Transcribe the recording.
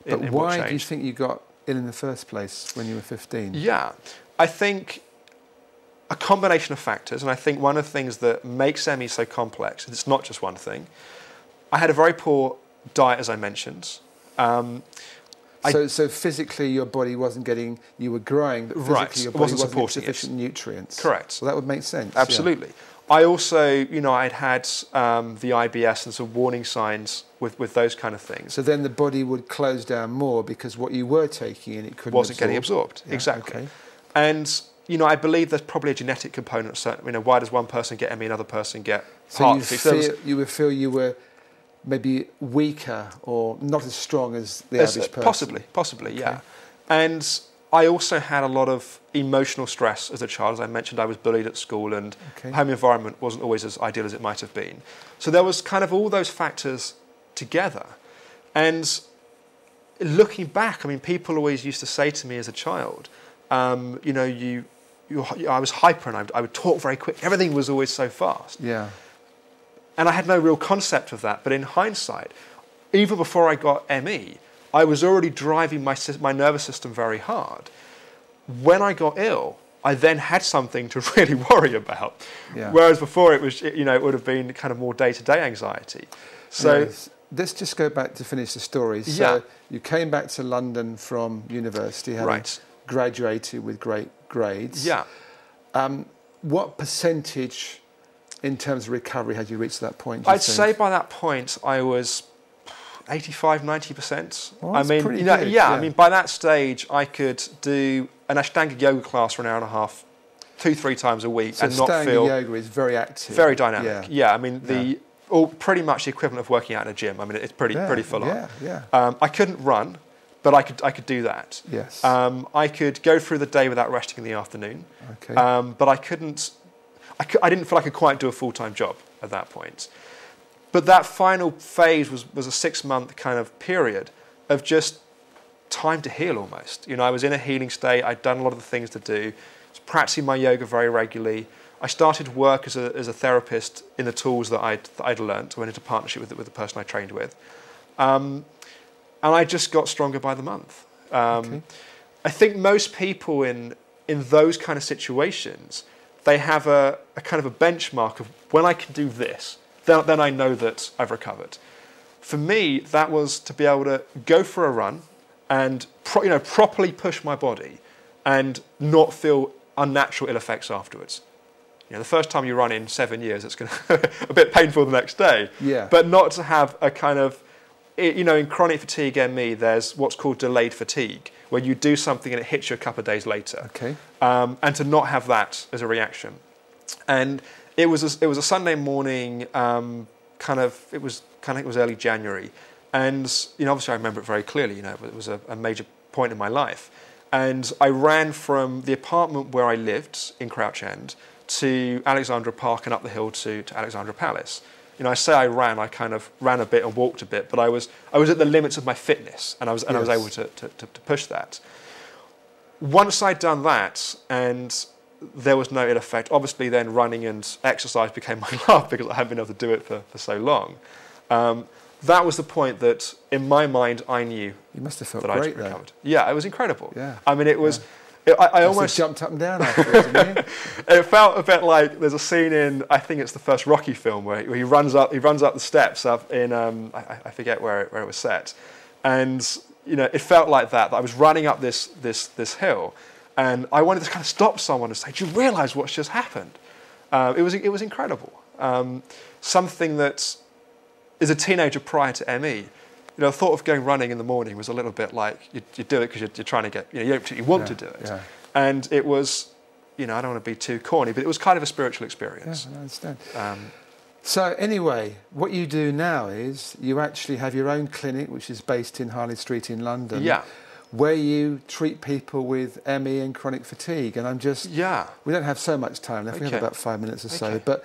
But why do you think you got ill in the first place when you were 15? Yeah, I think a combination of factors, and I think one of the things that makes ME so complex, and it's not just one thing, I had a very poor diet, as I mentioned. So physically your body wasn't getting, you were growing, but physically your body wasn't getting sufficient nutrients. Correct. Well, that would make sense. Absolutely. Yeah. I also, you know, I'd had the IBS and some warning signs with those kind of things. So then the body would close down more because what you were taking in, it couldn't wasn't getting absorbed. Yeah, exactly. Okay. And, you know, I believe there's probably a genetic component. So, you know, why does one person get ME, another person get heart disease? You would feel you were maybe weaker or not as strong as the average person? Possibly, okay. Yeah. And I also had a lot of emotional stress as a child. As I mentioned, I was bullied at school, and home environment wasn't always as ideal as it might have been. So there was kind of all those factors together. And looking back, I mean, people always used to say to me as a child, you know, I was hyper and I would talk very quick. Everything was always so fast. Yeah. And I had no real concept of that. But in hindsight, even before I got ME, I was already driving my nervous system very hard. When I got ill, I then had something to really worry about. Yeah. Whereas before it was, you know, it would have been kind of more day-to-day anxiety. So let's just go back to finish the story. So you came back to London from university, having graduated with great grades. Yeah. What percentage in terms of recovery had you reached that point? I'd say by that point I was 85, 90%. Well, I mean, pretty you know, good, I mean, by that stage I could do an Ashtanga yoga class for an hour and a half, 2-3 times a week, and not feel. Ashtanga yoga is very active, very dynamic. Yeah, I mean pretty much the equivalent of working out in a gym. I mean, it's pretty full on. Yeah. I couldn't run, but I could do that. Yes. I could go through the day without resting in the afternoon. Okay. But I couldn't. I didn't feel I could quite do a full-time job at that point. But that final phase was a 6-month kind of period of just time to heal almost. You know, I was in a healing state. I'd done a lot of the things to do. I was practicing my yoga very regularly. I started work as a therapist in the tools that I'd learned. I went into partnership with the person I trained with. And I just got stronger by the month. I think most people in those kind of situations, they have a kind of a benchmark of when I can do this, then I know that I've recovered. For me, that was to be able to go for a run and properly push my body and not feel unnatural ill effects afterwards. You know, the first time you run in 7 years, it's going to a bit painful the next day. Yeah. But not to have a kind of, you know, in chronic fatigue ME, there's what's called delayed fatigue, where you do something and it hits you a couple of days later. Okay. And to not have that as a reaction. And it was a Sunday morning, it was early January, and you know, obviously I remember it very clearly. You know, it was a major point in my life, and I ran from the apartment where I lived in Crouch End to Alexandra Park and up the hill to Alexandra Palace. You know, I say I ran. I kind of ran a bit and walked a bit, but I was at the limits of my fitness, and I was able to push that. Once I'd done that, and there was no ill effect. Obviously, then running and exercise became my love because I hadn't been able to do it for so long. That was the point that, in my mind, I knew you must have felt that great, I'd recovered. Yeah, it was incredible. Yeah. I mean, it was. I almost jumped up and down afterwards, didn't you? It felt a bit like there's a scene in, I think it's the first Rocky film, where he runs up the steps up in I forget where it was set, and you know, it felt like that I was running up this hill. And I wanted to kind of stop someone and say, "Do you realise what's just happened?" It was incredible. Something that, as a teenager prior to ME, you know, the thought of going running in the morning was a little bit like you do it because you're trying to get, you know, you don't particularly want to do it. Yeah. And it was, you know, I don't want to be too corny, but it was kind of a spiritual experience. Yeah, I understand. So anyway, what you do now is you actually have your own clinic, which is based in Harley Street in London. Yeah. Where you treat people with ME and chronic fatigue. And we don't have so much time left, we have about 5 minutes or so, but